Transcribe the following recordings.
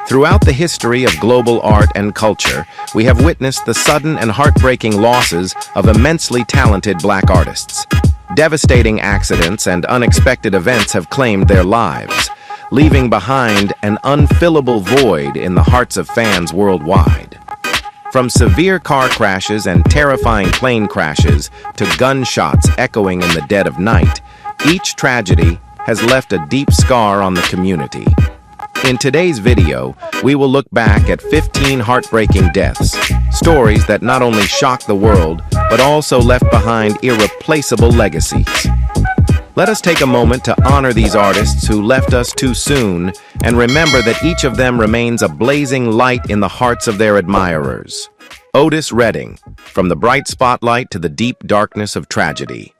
Throughout the history of global art and culture, we have witnessed the sudden and heartbreaking losses of immensely talented black artists. Devastating accidents and unexpected events have claimed their lives, leaving behind an unfillable void in the hearts of fans worldwide. From severe car crashes and terrifying plane crashes to gunshots echoing in the dead of night, each tragedy has left a deep scar on the community. In today's video, we will look back at 15 heartbreaking deaths, stories that not only shocked the world, but also left behind irreplaceable legacies. Let us take a moment to honor these artists who left us too soon and remember that each of them remains a blazing light in the hearts of their admirers. Otis Redding, from the bright spotlight to the deep darkness of tragedy.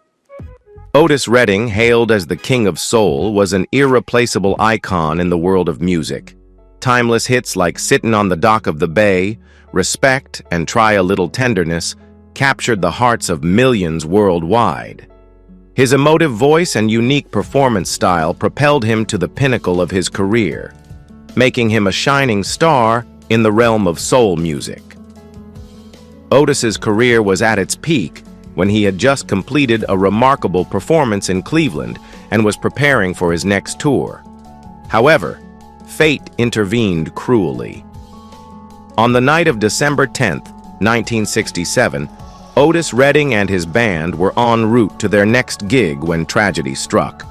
Otis Redding, hailed as the King of Soul, was an irreplaceable icon in the world of music. Timeless hits like Sittin' on the Dock of the Bay, Respect, and Try a Little Tenderness captured the hearts of millions worldwide. His emotive voice and unique performance style propelled him to the pinnacle of his career, making him a shining star in the realm of soul music. Otis's career was at its peak when he had just completed a remarkable performance in Cleveland and was preparing for his next tour. However, fate intervened cruelly. On the night of December 10th, 1967, Otis Redding and his band were en route to their next gig when tragedy struck.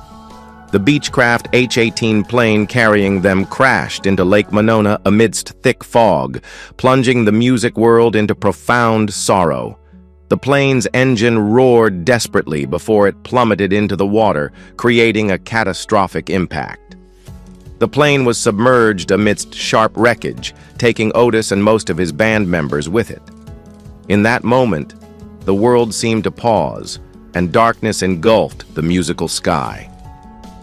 The Beechcraft H-18 plane carrying them crashed into Lake Monona amidst thick fog, plunging the music world into profound sorrow. The plane's engine roared desperately before it plummeted into the water, creating a catastrophic impact. The plane was submerged amidst sharp wreckage, taking Otis and most of his band members with it. In that moment, the world seemed to pause, and darkness engulfed the musical sky.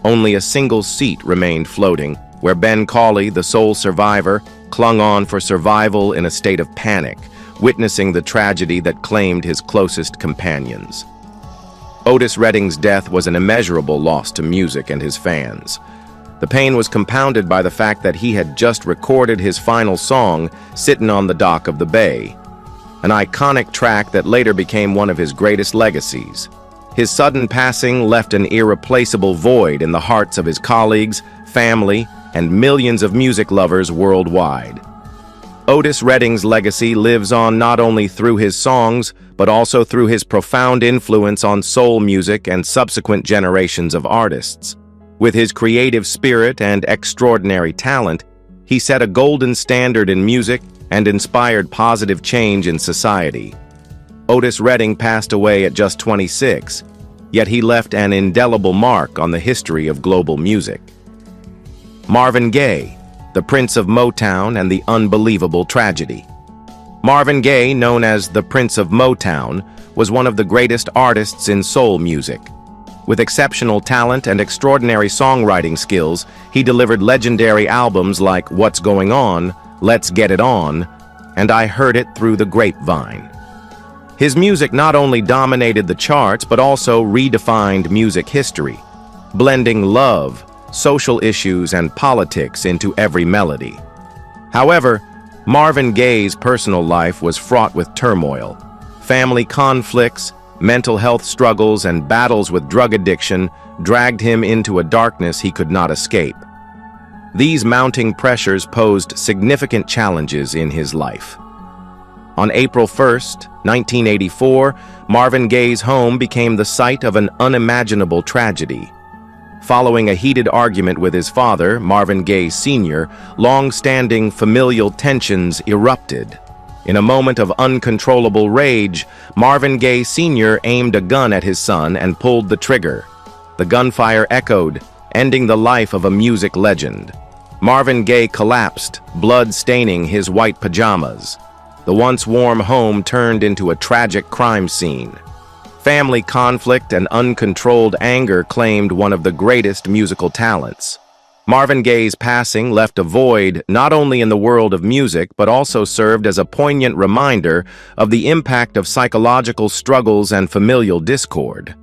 Only a single seat remained floating, where Ben Cauley, the sole survivor, clung on for survival in a state of panic, witnessing the tragedy that claimed his closest companions. Otis Redding's death was an immeasurable loss to music and his fans. The pain was compounded by the fact that he had just recorded his final song, Sittin' on the Dock of the Bay, an iconic track that later became one of his greatest legacies. His sudden passing left an irreplaceable void in the hearts of his colleagues, family, and millions of music lovers worldwide. Otis Redding's legacy lives on not only through his songs, but also through his profound influence on soul music and subsequent generations of artists. With his creative spirit and extraordinary talent, he set a golden standard in music and inspired positive change in society. Otis Redding passed away at just 26, yet he left an indelible mark on the history of global music. Marvin Gaye, the Prince of Motown and the Unbelievable Tragedy. Marvin Gaye, known as the Prince of Motown, was one of the greatest artists in soul music. With exceptional talent and extraordinary songwriting skills, he delivered legendary albums like What's Going On, Let's Get It On, and I Heard It Through the Grapevine. His music not only dominated the charts but also redefined music history, blending love, social issues, and politics into every melody. However, Marvin Gaye's personal life was fraught with turmoil. Family conflicts, mental health struggles, and battles with drug addiction dragged him into a darkness he could not escape. These mounting pressures posed significant challenges in his life. On April 1st, 1984, Marvin Gaye's home became the site of an unimaginable tragedy. Following a heated argument with his father, Marvin Gaye Sr., long-standing familial tensions erupted. In a moment of uncontrollable rage, Marvin Gaye Sr. aimed a gun at his son and pulled the trigger. The gunfire echoed, ending the life of a music legend. Marvin Gaye collapsed, blood staining his white pajamas. The once warm home turned into a tragic crime scene. Family conflict and uncontrolled anger claimed one of the greatest musical talents. Marvin Gaye's passing left a void not only in the world of music but also served as a poignant reminder of the impact of psychological struggles and familial discord.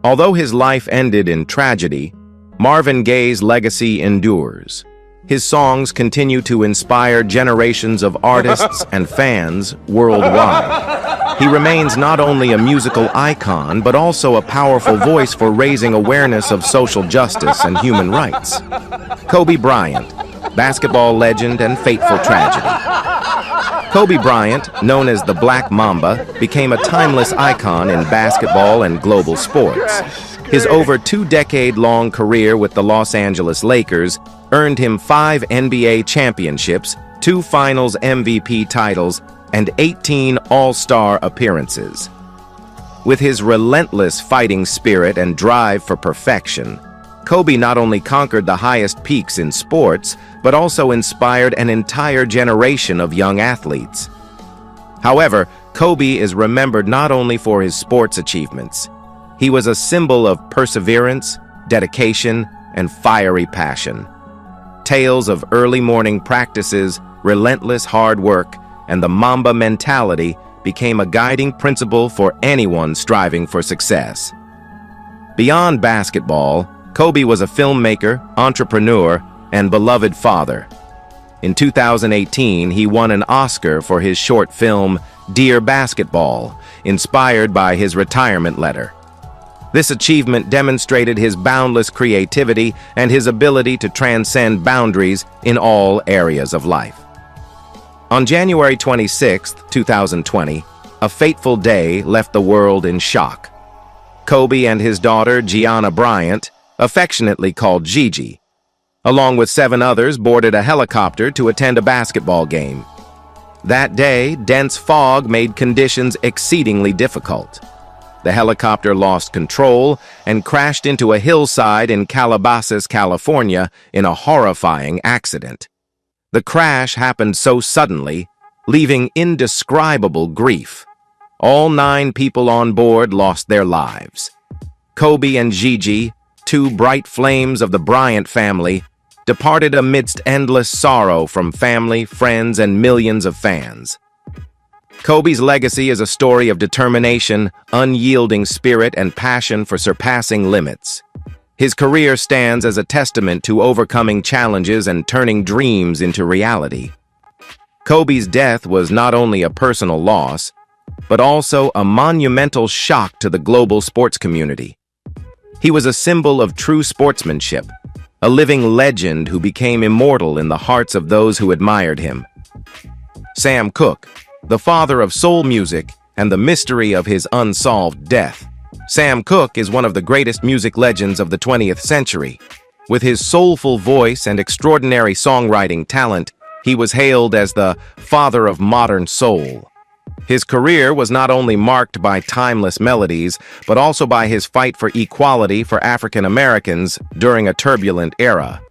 Although his life ended in tragedy, Marvin Gaye's legacy endures. His songs continue to inspire generations of artists and fans worldwide. He remains not only a musical icon, but also a powerful voice for raising awareness of social justice and human rights. Kobe Bryant, basketball legend and fateful tragedy. Kobe Bryant, known as the Black Mamba, became a timeless icon in basketball and global sports. His over two-decade-long career with the Los Angeles Lakers earned him 5 NBA championships, 2 Finals MVP titles, and 18 All-Star appearances. With his relentless fighting spirit and drive for perfection, Kobe not only conquered the highest peaks in sports, but also inspired an entire generation of young athletes. However, Kobe is remembered not only for his sports achievements. He was a symbol of perseverance, dedication, and fiery passion. Tales of early morning practices, relentless hard work, and the Mamba mentality became a guiding principle for anyone striving for success. Beyond basketball, Kobe was a filmmaker, entrepreneur, and beloved father. In 2018, he won an Oscar for his short film, Dear Basketball, inspired by his retirement letter. This achievement demonstrated his boundless creativity and his ability to transcend boundaries in all areas of life. On January 26, 2020, a fateful day left the world in shock. Kobe and his daughter, Gianna Bryant, affectionately called Gigi, along with 7 others, boarded a helicopter to attend a basketball game. That day, dense fog made conditions exceedingly difficult. The helicopter lost control and crashed into a hillside in Calabasas, California, in a horrifying accident. The crash happened so suddenly, leaving indescribable grief. All 9 people on board lost their lives. Kobe and Gigi, 2 bright flames of the Bryant family, departed amidst endless sorrow from family, friends, and millions of fans. Kobe's legacy is a story of determination, unyielding spirit, and passion for surpassing limits. His career stands as a testament to overcoming challenges and turning dreams into reality. Kobe's death was not only a personal loss, but also a monumental shock to the global sports community. He was a symbol of true sportsmanship, a living legend who became immortal in the hearts of those who admired him. Sam Cooke, the father of soul music and the mystery of his unsolved death. Sam Cooke is one of the greatest music legends of the 20th century. With his soulful voice and extraordinary songwriting talent, he was hailed as the father of modern soul. His career was not only marked by timeless melodies, but also by his fight for equality for African Americans during a turbulent era.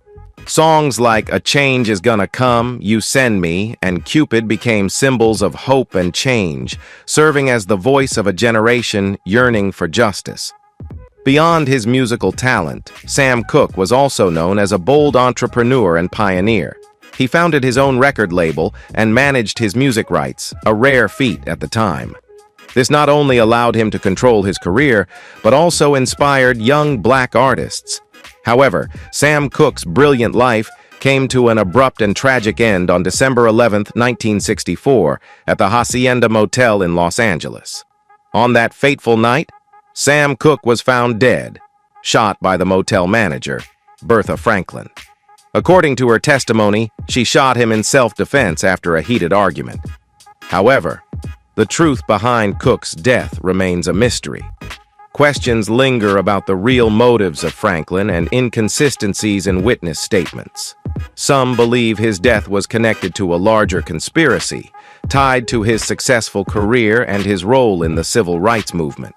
Songs like A Change Is Gonna Come, You Send Me, and Cupid became symbols of hope and change, serving as the voice of a generation yearning for justice. Beyond his musical talent, Sam Cooke was also known as a bold entrepreneur and pioneer. He founded his own record label and managed his music rights, a rare feat at the time. This not only allowed him to control his career, but also inspired young black artists. However, Sam Cooke's brilliant life came to an abrupt and tragic end on December 11, 1964, at the Hacienda Motel in Los Angeles. On that fateful night, Sam Cooke was found dead, shot by the motel manager, Bertha Franklin. According to her testimony, she shot him in self-defense after a heated argument. However, the truth behind Cooke's death remains a mystery. Questions linger about the real motives of Franklin and inconsistencies in witness statements. Some believe his death was connected to a larger conspiracy, tied to his successful career and his role in the civil rights movement.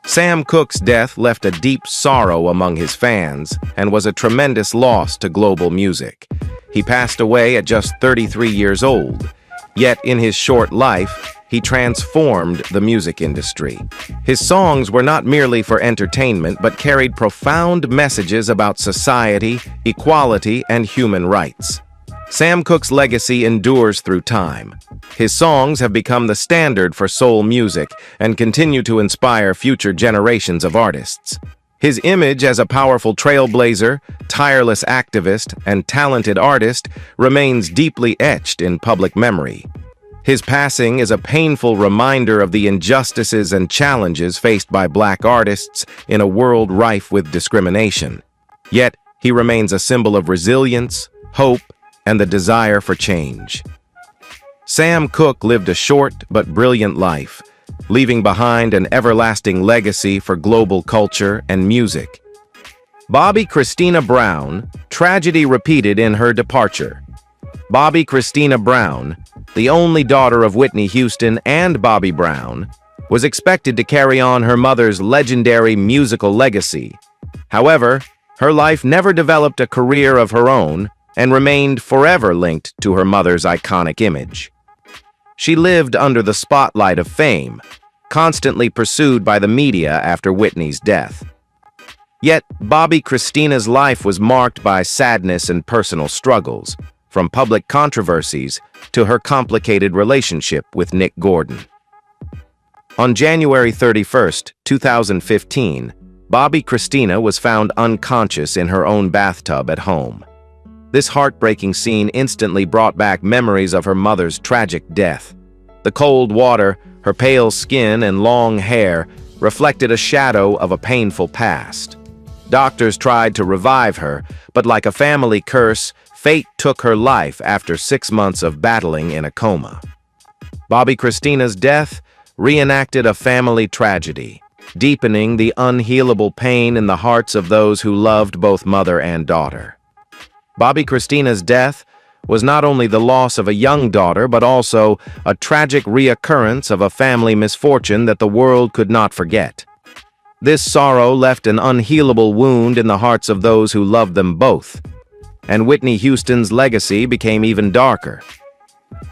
Sam Cooke's death left a deep sorrow among his fans and was a tremendous loss to global music. He passed away at just 33 years old, yet in his short life, he transformed the music industry. His songs were not merely for entertainment, but carried profound messages about society, equality, and human rights. Sam Cooke's legacy endures through time. His songs have become the standard for soul music and continue to inspire future generations of artists. His image as a powerful trailblazer, tireless activist, and talented artist remains deeply etched in public memory. His passing is a painful reminder of the injustices and challenges faced by Black artists in a world rife with discrimination. Yet, he remains a symbol of resilience, hope, and the desire for change. Sam Cooke lived a short but brilliant life, leaving behind an everlasting legacy for global culture and music. Bobby Christina Brown, tragedy repeated in her departure. Bobby Christina Brown, the only daughter of Whitney Houston and Bobby Brown, was expected to carry on her mother's legendary musical legacy. However, her life never developed a career of her own and remained forever linked to her mother's iconic image. She lived under the spotlight of fame, constantly pursued by the media after Whitney's death. Yet, Bobby Christina's life was marked by sadness and personal struggles, from public controversies to her complicated relationship with Nick Gordon. On January 31, 2015, Bobby Christina was found unconscious in her own bathtub at home. This heartbreaking scene instantly brought back memories of her mother's tragic death. The cold water, her pale skin, and long hair reflected a shadow of a painful past. Doctors tried to revive her, but like a family curse, fate took her life after 6 months of battling in a coma. Bobby Christina's death reenacted a family tragedy, deepening the unhealable pain in the hearts of those who loved both mother and daughter. Bobby Christina's death was not only the loss of a young daughter, but also a tragic reoccurrence of a family misfortune that the world could not forget. This sorrow left an unhealable wound in the hearts of those who loved them both, and Whitney Houston's legacy became even darker.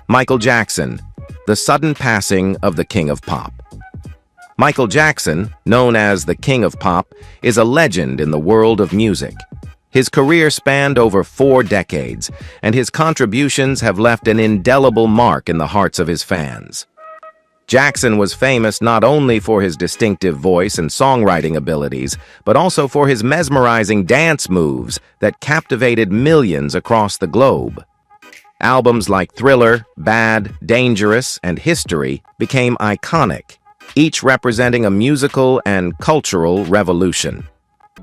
Michael Jackson, the sudden passing of the King of Pop. Michael Jackson, known as the King of Pop, is a legend in the world of music. His career spanned over 4 decades, and his contributions have left an indelible mark in the hearts of his fans. Jackson was famous not only for his distinctive voice and songwriting abilities, but also for his mesmerizing dance moves that captivated millions across the globe. Albums like Thriller, Bad, Dangerous, and History became iconic, each representing a musical and cultural revolution.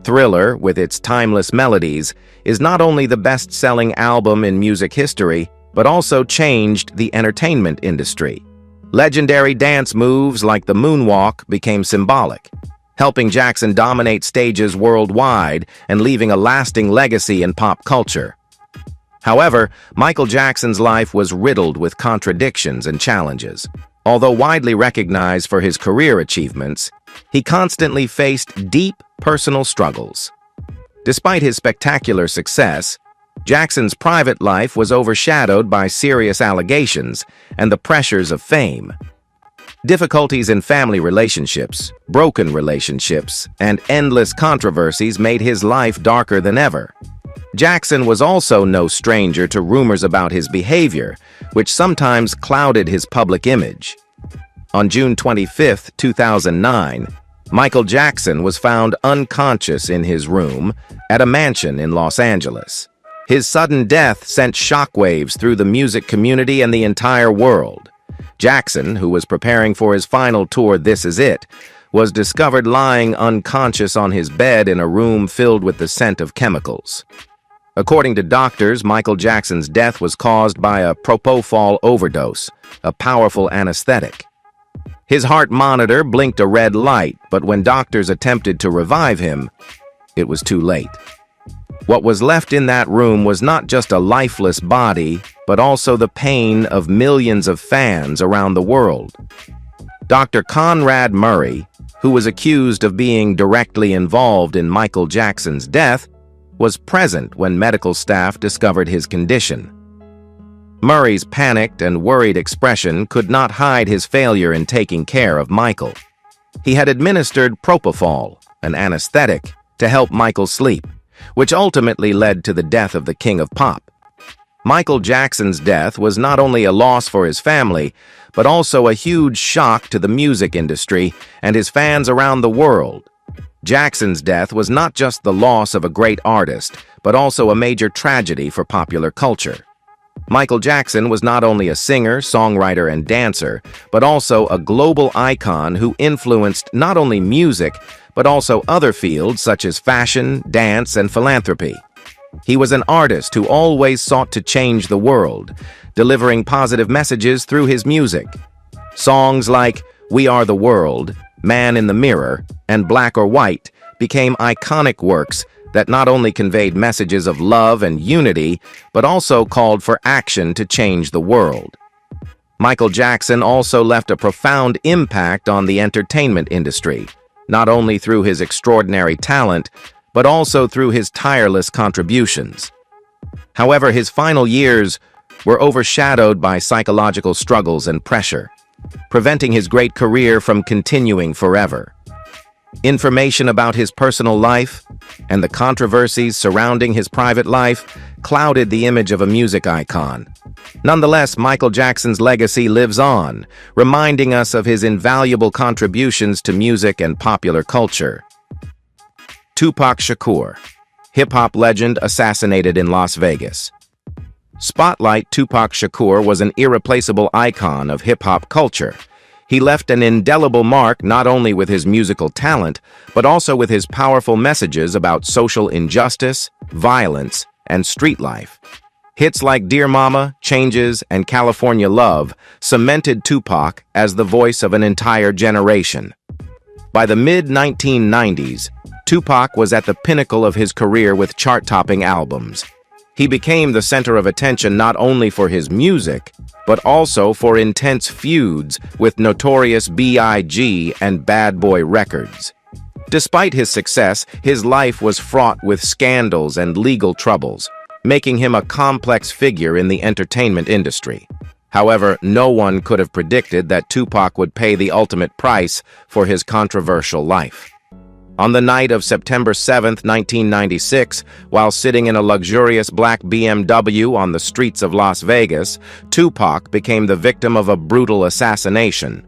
Thriller, with its timeless melodies, is not only the best-selling album in music history, but also changed the entertainment industry. Legendary dance moves like the moonwalk became symbolic, helping Jackson dominate stages worldwide and leaving a lasting legacy in pop culture. However, Michael Jackson's life was riddled with contradictions and challenges. Although widely recognized for his career achievements, he constantly faced deep personal struggles. Despite his spectacular success, Jackson's private life was overshadowed by serious allegations and the pressures of fame. Difficulties in family relationships, broken relationships, and endless controversies made his life darker than ever. Jackson was also no stranger to rumors about his behavior, which sometimes clouded his public image. On June 25, 2009, Michael Jackson was found unconscious in his room at a mansion in Los Angeles. His sudden death sent shockwaves through the music community and the entire world. Jackson, who was preparing for his final tour This Is It, was discovered lying unconscious on his bed in a room filled with the scent of chemicals. According to doctors, Michael Jackson's death was caused by a propofol overdose, a powerful anesthetic. His heart monitor blinked a red light, but when doctors attempted to revive him, it was too late. What was left in that room was not just a lifeless body, but also the pain of millions of fans around the world. Dr. Conrad Murray, who was accused of being directly involved in Michael Jackson's death, was present when medical staff discovered his condition. Murray's panicked and worried expression could not hide his failure in taking care of Michael. He had administered propofol, an anesthetic, to help Michael sleep, which ultimately led to the death of the King of Pop. Michael Jackson's death was not only a loss for his family, but also a huge shock to the music industry and his fans around the world. Jackson's death was not just the loss of a great artist, but also a major tragedy for popular culture. Michael Jackson was not only a singer, songwriter, and dancer, but also a global icon who influenced not only music, but also other fields such as fashion, dance, and philanthropy. He was an artist who always sought to change the world, delivering positive messages through his music. Songs like "We Are the World," "Man in the Mirror," and "Black or White" became iconic works that not only conveyed messages of love and unity, but also called for action to change the world. Michael Jackson also left a profound impact on the entertainment industry, not only through his extraordinary talent, but also through his tireless contributions. However, his final years were overshadowed by psychological struggles and pressure, preventing his great career from continuing forever. Information about his personal life and the controversies surrounding his private life clouded the image of a music icon. Nonetheless, Michael Jackson's legacy lives on, reminding us of his invaluable contributions to music and popular culture. Tupac Shakur, hip-hop legend assassinated in Las Vegas. Spotlight Tupac Shakur was an irreplaceable icon of hip-hop culture. He left an indelible mark not only with his musical talent, but also with his powerful messages about social injustice, violence, and street life. Hits like "Dear Mama," "Changes," and "California Love" cemented Tupac as the voice of an entire generation. By the mid-1990s, Tupac was at the pinnacle of his career with chart-topping albums. He became the center of attention not only for his music, but also for intense feuds with Notorious B.I.G. and Bad Boy Records. Despite his success, his life was fraught with scandals and legal troubles, making him a complex figure in the entertainment industry. However, no one could have predicted that Tupac would pay the ultimate price for his controversial life. On the night of September 7, 1996, while sitting in a luxurious black BMW on the streets of Las Vegas, Tupac became the victim of a brutal assassination.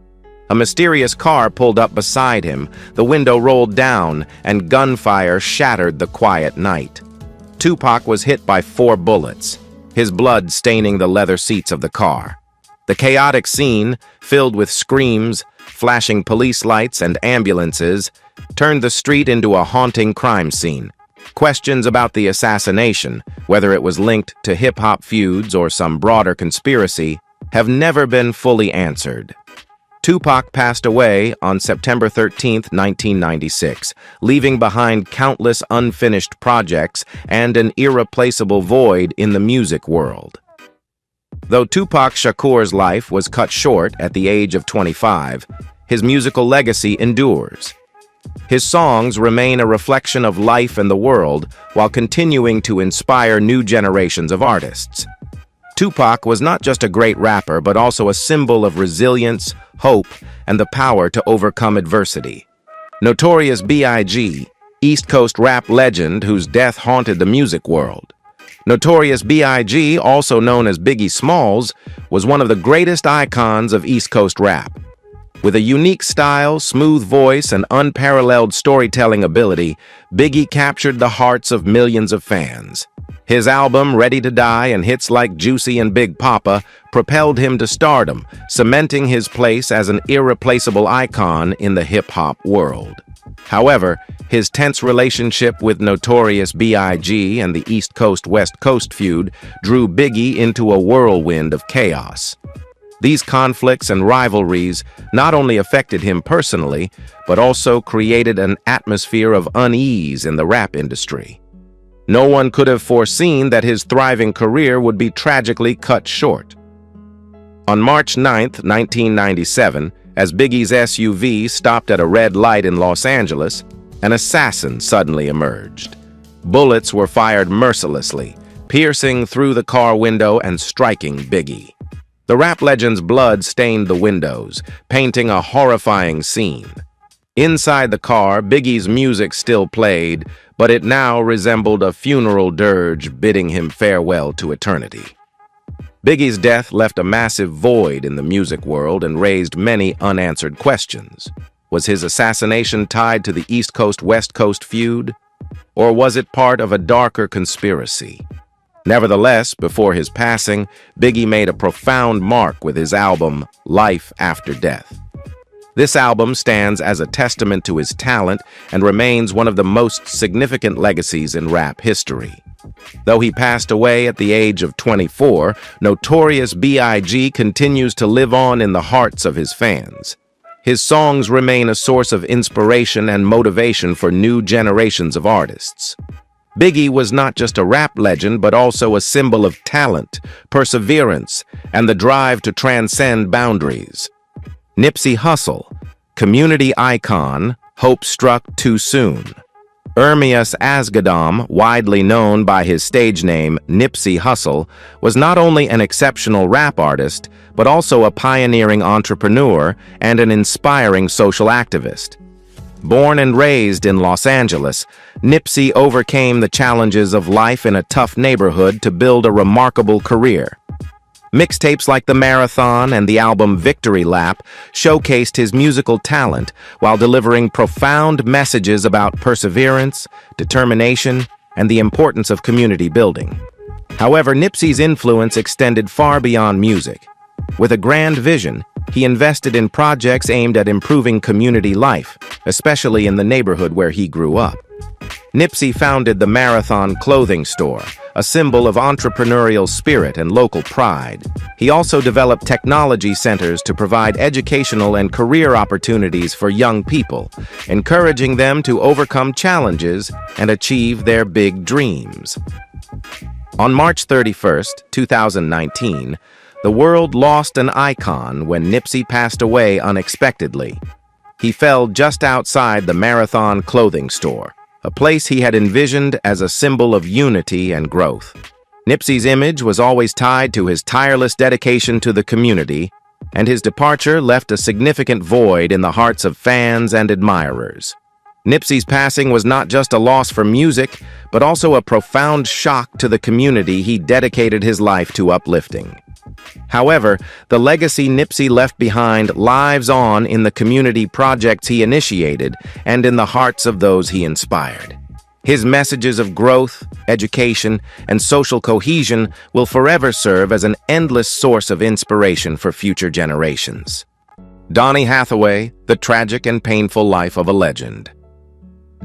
A mysterious car pulled up beside him, the window rolled down, and gunfire shattered the quiet night. Tupac was hit by 4 bullets, his blood staining the leather seats of the car. The chaotic scene, filled with screams, flashing police lights, and ambulances, turned the street into a haunting crime scene. Questions about the assassination, whether it was linked to hip-hop feuds or some broader conspiracy, have never been fully answered. Tupac passed away on September 13, 1996, leaving behind countless unfinished projects and an irreplaceable void in the music world. Though Tupac Shakur's life was cut short at the age of 25, his musical legacy endures. His songs remain a reflection of life and the world while continuing to inspire new generations of artists. Tupac was not just a great rapper, but also a symbol of resilience, hope, and the power to overcome adversity. Notorious B.I.G., East Coast rap legend whose death haunted the music world. Notorious B.I.G., also known as Biggie Smalls, was one of the greatest icons of East Coast rap. With a unique style, smooth voice, and unparalleled storytelling ability, Biggie captured the hearts of millions of fans. His album, Ready to Die, and hits like Juicy and Big Papa propelled him to stardom, cementing his place as an irreplaceable icon in the hip-hop world. However, his tense relationship with Notorious B.I.G. and the East Coast-West Coast feud drew Biggie into a whirlwind of chaos. These conflicts and rivalries not only affected him personally, but also created an atmosphere of unease in the rap industry. No one could have foreseen that his thriving career would be tragically cut short. On March 9, 1997, as Biggie's SUV stopped at a red light in Los Angeles, an assassin suddenly emerged. Bullets were fired mercilessly, piercing through the car window and striking Biggie. The rap legend's blood stained the windows, painting a horrifying scene. Inside the car, Biggie's music still played, but it now resembled a funeral dirge bidding him farewell to eternity. Biggie's death left a massive void in the music world and raised many unanswered questions. Was his assassination tied to the East Coast-West Coast feud? Or was it part of a darker conspiracy? Nevertheless, before his passing, Biggie made a profound mark with his album, Life After Death. This album stands as a testament to his talent and remains one of the most significant legacies in rap history. Though he passed away at the age of 24, Notorious B.I.G. continues to live on in the hearts of his fans. His songs remain a source of inspiration and motivation for new generations of artists. Biggie was not just a rap legend, but also a symbol of talent, perseverance, and the drive to transcend boundaries. Nipsey Hussle, community icon, hope struck too soon. Ermias Asghedom, widely known by his stage name Nipsey Hussle, was not only an exceptional rap artist, but also a pioneering entrepreneur and an inspiring social activist. Born and raised in Los Angeles, Nipsey overcame the challenges of life in a tough neighborhood to build a remarkable career. Mixtapes like The Marathon and the album Victory Lap showcased his musical talent while delivering profound messages about perseverance, determination, and the importance of community building. However, Nipsey's influence extended far beyond music. With a grand vision, he invested in projects aimed at improving community life, especially in the neighborhood where he grew up. Nipsey founded the Marathon clothing store, a symbol of entrepreneurial spirit and local pride. He also developed technology centers to provide educational and career opportunities for young people, encouraging them to overcome challenges and achieve their big dreams. On March 31, 2019, the world lost an icon when Nipsey passed away unexpectedly. He fell just outside the Marathon clothing store, a place he had envisioned as a symbol of unity and growth. Nipsey's image was always tied to his tireless dedication to the community, and his departure left a significant void in the hearts of fans and admirers. Nipsey's passing was not just a loss for music, but also a profound shock to the community he dedicated his life to uplifting. However, the legacy Nipsey left behind lives on in the community projects he initiated and in the hearts of those he inspired. His messages of growth, education, and social cohesion will forever serve as an endless source of inspiration for future generations. Donny Hathaway, The Tragic and Painful Life of a Legend.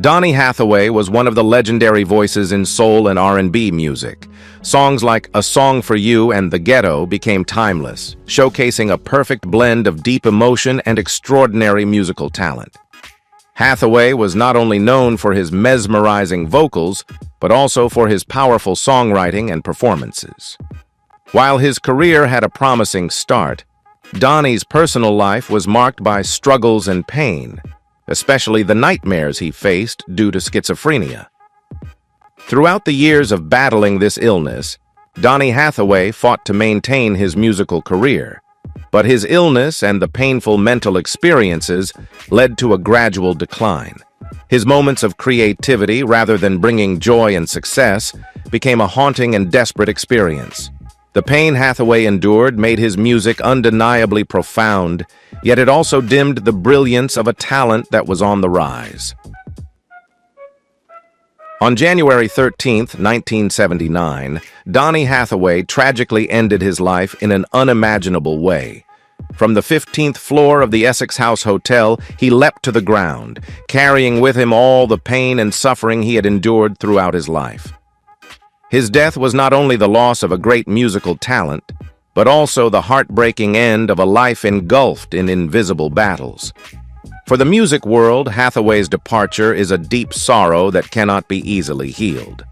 Donny Hathaway was one of the legendary voices in soul and R&B music. Songs like A Song for You and The Ghetto became timeless, showcasing a perfect blend of deep emotion and extraordinary musical talent. Hathaway was not only known for his mesmerizing vocals, but also for his powerful songwriting and performances. While his career had a promising start, Donny's personal life was marked by struggles and pain, especially the nightmares he faced due to schizophrenia. Throughout the years of battling this illness, Donny Hathaway fought to maintain his musical career, but his illness and the painful mental experiences led to a gradual decline. His moments of creativity, rather than bringing joy and success, became a haunting and desperate experience. The pain Hathaway endured made his music undeniably profound, yet it also dimmed the brilliance of a talent that was on the rise. On January 13, 1979, Donny Hathaway tragically ended his life in an unimaginable way. From the 15th floor of the Essex House Hotel, he leapt to the ground, carrying with him all the pain and suffering he had endured throughout his life. His death was not only the loss of a great musical talent, but also the heartbreaking end of a life engulfed in invisible battles. For the music world, Hathaway's departure is a deep sorrow that cannot be easily healed.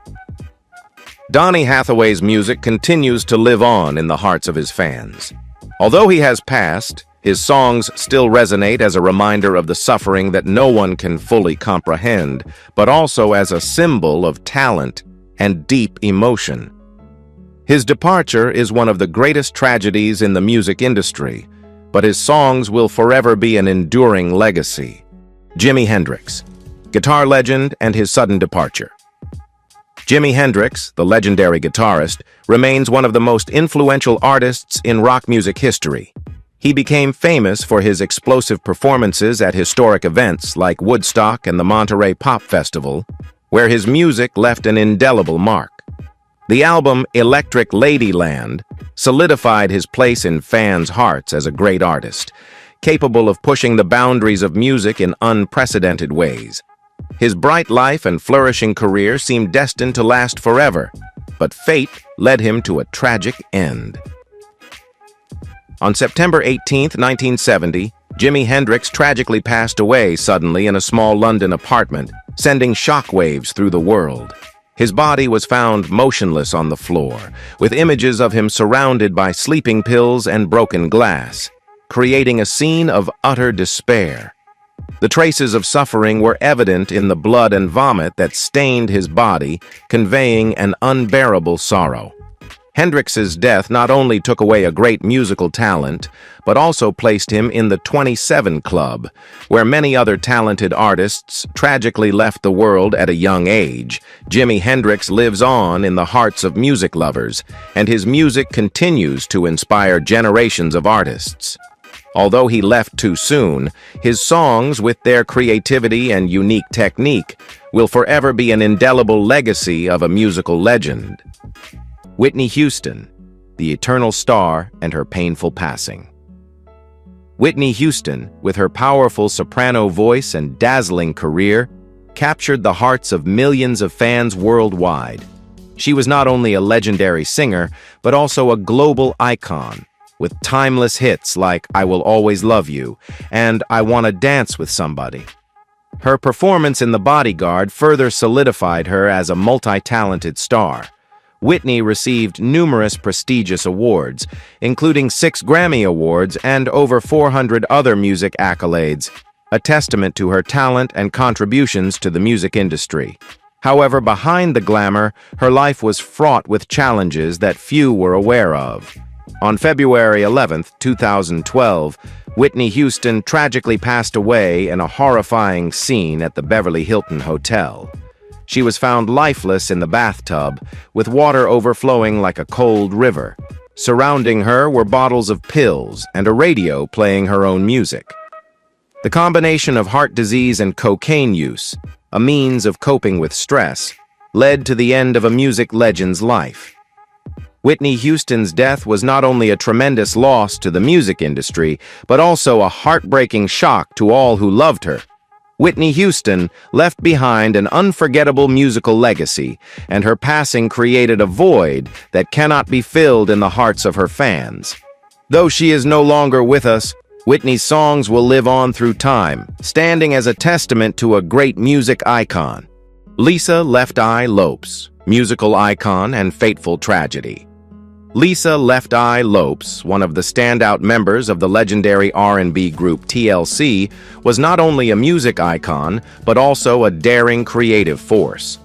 Donny Hathaway's music continues to live on in the hearts of his fans. Although he has passed, his songs still resonate as a reminder of the suffering that no one can fully comprehend, but also as a symbol of talent and deep emotion. His departure is one of the greatest tragedies in the music industry, but his songs will forever be an enduring legacy. Jimi Hendrix, guitar legend and his sudden departure. Jimi Hendrix, the legendary guitarist, remains one of the most influential artists in rock music history. He became famous for his explosive performances at historic events like Woodstock and the Monterey Pop Festival, where his music left an indelible mark. The album Electric Ladyland solidified his place in fans' hearts as a great artist, capable of pushing the boundaries of music in unprecedented ways. His bright life and flourishing career seemed destined to last forever, but fate led him to a tragic end. On September 18, 1970, Jimi Hendrix tragically passed away suddenly in a small London apartment, sending shockwaves through the world. His body was found motionless on the floor, with images of him surrounded by sleeping pills and broken glass, creating a scene of utter despair. The traces of suffering were evident in the blood and vomit that stained his body, conveying an unbearable sorrow. Hendrix's death not only took away a great musical talent, but also placed him in the 27 Club, where many other talented artists tragically left the world at a young age. Jimi Hendrix lives on in the hearts of music lovers, and his music continues to inspire generations of artists. Although he left too soon, his songs, with their creativity and unique technique, will forever be an indelible legacy of a musical legend. Whitney Houston, the eternal star, and her painful passing. Whitney Houston, with her powerful soprano voice and dazzling career, captured the hearts of millions of fans worldwide. She was not only a legendary singer, but also a global icon, with timeless hits like I Will Always Love You and I Wanna Dance with Somebody. Her performance in The Bodyguard further solidified her as a multi-talented star. Whitney received numerous prestigious awards, including 6 Grammy Awards and over 400 other music accolades, a testament to her talent and contributions to the music industry. However, behind the glamour, her life was fraught with challenges that few were aware of. On February 11, 2012, Whitney Houston tragically passed away in a horrifying scene at the Beverly Hilton Hotel. She was found lifeless in the bathtub, with water overflowing like a cold river. Surrounding her were bottles of pills and a radio playing her own music. The combination of heart disease and cocaine use, a means of coping with stress, led to the end of a music legend's life. Whitney Houston's death was not only a tremendous loss to the music industry, but also a heartbreaking shock to all who loved her. Whitney Houston left behind an unforgettable musical legacy, and her passing created a void that cannot be filled in the hearts of her fans. Though she is no longer with us, Whitney's songs will live on through time, standing as a testament to a great music icon. Lisa Left Eye Lopes, musical icon and fateful tragedy. Lisa Left Eye Lopes, one of the standout members of the legendary R&B group TLC, was not only a music icon, but also a daring creative force.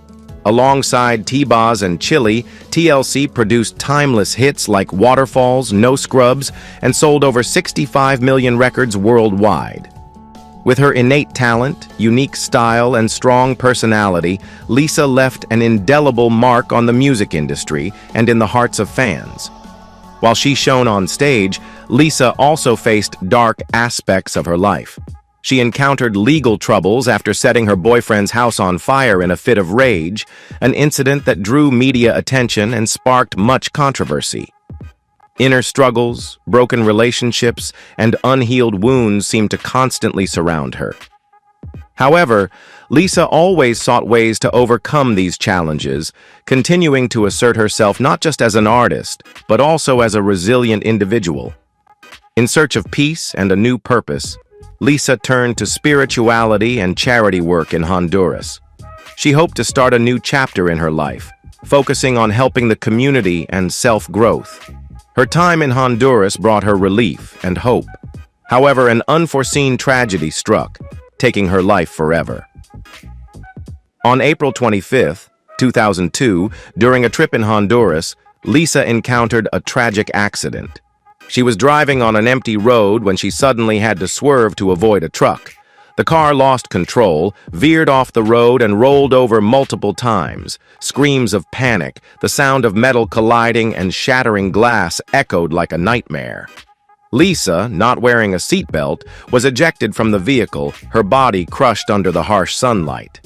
Alongside T-Boz and Chili, TLC produced timeless hits like Waterfalls, No Scrubs, and sold over 65 million records worldwide. With her innate talent, unique style, and strong personality, Lisa left an indelible mark on the music industry and in the hearts of fans. While she shone on stage, Lisa also faced dark aspects of her life. She encountered legal troubles after setting her boyfriend's house on fire in a fit of rage, an incident that drew media attention and sparked much controversy. Inner struggles, broken relationships, and unhealed wounds seemed to constantly surround her. However, Lisa always sought ways to overcome these challenges, continuing to assert herself not just as an artist, but also as a resilient individual. In search of peace and a new purpose, Lisa turned to spirituality and charity work in Honduras. She hoped to start a new chapter in her life, focusing on helping the community and self-growth. Her time in Honduras brought her relief and hope. However, an unforeseen tragedy struck, taking her life forever. On April 25, 2002, during a trip in Honduras, Lisa encountered a tragic accident. She was driving on an empty road when she suddenly had to swerve to avoid a truck. The car lost control, veered off the road, and rolled over multiple times. Screams of panic, the sound of metal colliding and shattering glass echoed like a nightmare. Lisa, not wearing a seatbelt, was ejected from the vehicle, her body crushed under the harsh sunlight.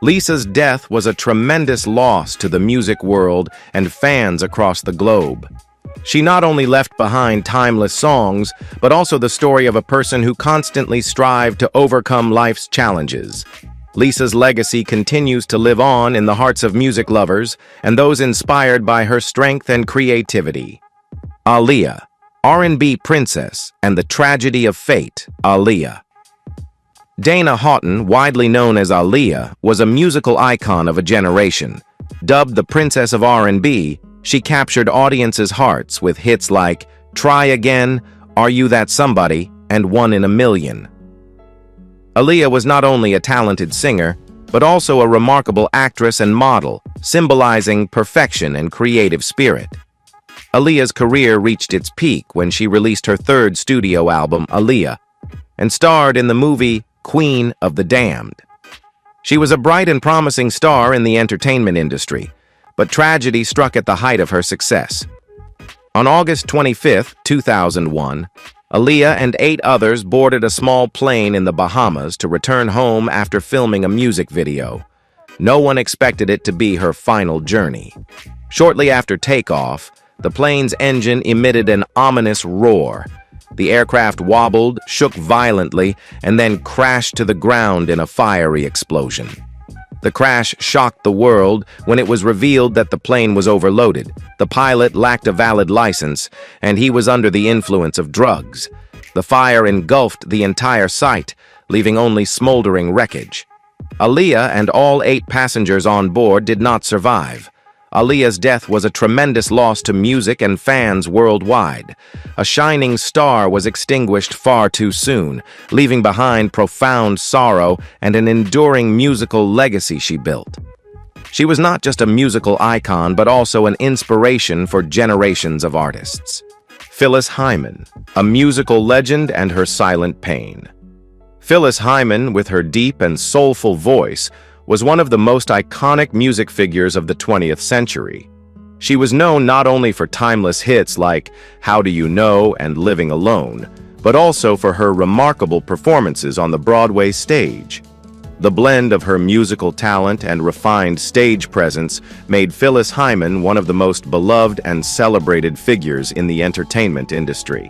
Lisa's death was a tremendous loss to the music world and fans across the globe. She not only left behind timeless songs, but also the story of a person who constantly strived to overcome life's challenges. Lisa's legacy continues to live on in the hearts of music lovers and those inspired by her strength and creativity. Aaliyah, R&B princess and the tragedy of fate, Aaliyah. Dana Houghton, widely known as Aaliyah, was a musical icon of a generation. Dubbed the Princess of R&B, she captured audiences' hearts with hits like Try Again, Are You That Somebody, and One in a Million. Aaliyah was not only a talented singer, but also a remarkable actress and model, symbolizing perfection and creative spirit. Aaliyah's career reached its peak when she released her third studio album, Aaliyah, and starred in the movie Queen of the Damned. She was a bright and promising star in the entertainment industry, but tragedy struck at the height of her success. On August 25, 2001, Aaliyah and 8 others boarded a small plane in the Bahamas to return home after filming a music video. No one expected it to be her final journey. Shortly after takeoff, the plane's engine emitted an ominous roar. The aircraft wobbled, shook violently, and then crashed to the ground in a fiery explosion. The crash shocked the world when it was revealed that the plane was overloaded. The pilot lacked a valid license, and he was under the influence of drugs. The fire engulfed the entire site, leaving only smoldering wreckage. Aaliyah and all 8 passengers on board did not survive. Aaliyah's death was a tremendous loss to music and fans worldwide. A shining star was extinguished far too soon, leaving behind profound sorrow and an enduring musical legacy she built. She was not just a musical icon, but also an inspiration for generations of artists. Phyllis Hyman, a musical legend and her silent pain. Phyllis Hyman, with her deep and soulful voice, was one of the most iconic music figures of the 20th century. She was known not only for timeless hits like How Do You Know and Living Alone, but also for her remarkable performances on the Broadway stage. The blend of her musical talent and refined stage presence made Phyllis Hyman one of the most beloved and celebrated figures in the entertainment industry.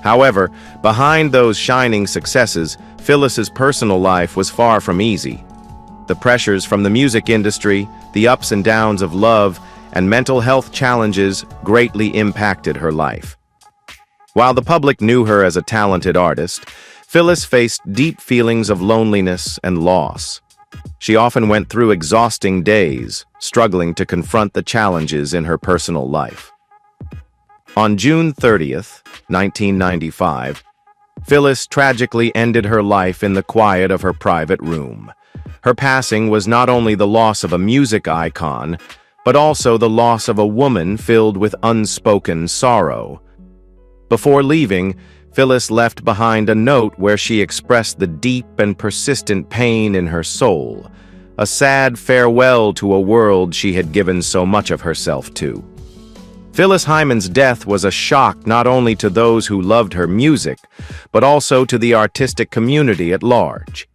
However, behind those shining successes, Phyllis's personal life was far from easy. The pressures from the music industry, the ups and downs of love, and mental health challenges greatly impacted her life. While the public knew her as a talented artist, Phyllis faced deep feelings of loneliness and loss. She often went through exhausting days, struggling to confront the challenges in her personal life. On June 30th, 1995, Phyllis tragically ended her life in the quiet of her private room. Her passing was not only the loss of a music icon, but also the loss of a woman filled with unspoken sorrow. Before leaving, Phyllis left behind a note where she expressed the deep and persistent pain in her soul, a sad farewell to a world she had given so much of herself to. Phyllis Hyman's death was a shock not only to those who loved her music, but also to the artistic community at large.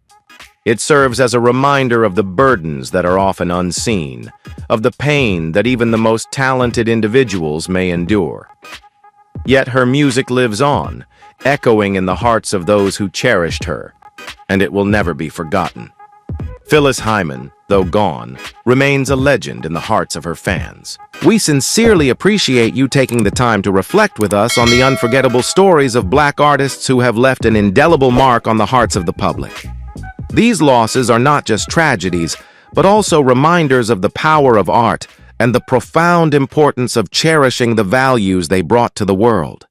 It serves as a reminder of the burdens that are often unseen, of the pain that even the most talented individuals may endure. Yet her music lives on, echoing in the hearts of those who cherished her, and it will never be forgotten. Phyllis Hyman, though gone, remains a legend in the hearts of her fans. We sincerely appreciate you taking the time to reflect with us on the unforgettable stories of Black artists who have left an indelible mark on the hearts of the public. These losses are not just tragedies, but also reminders of the power of art and the profound importance of cherishing the values they brought to the world.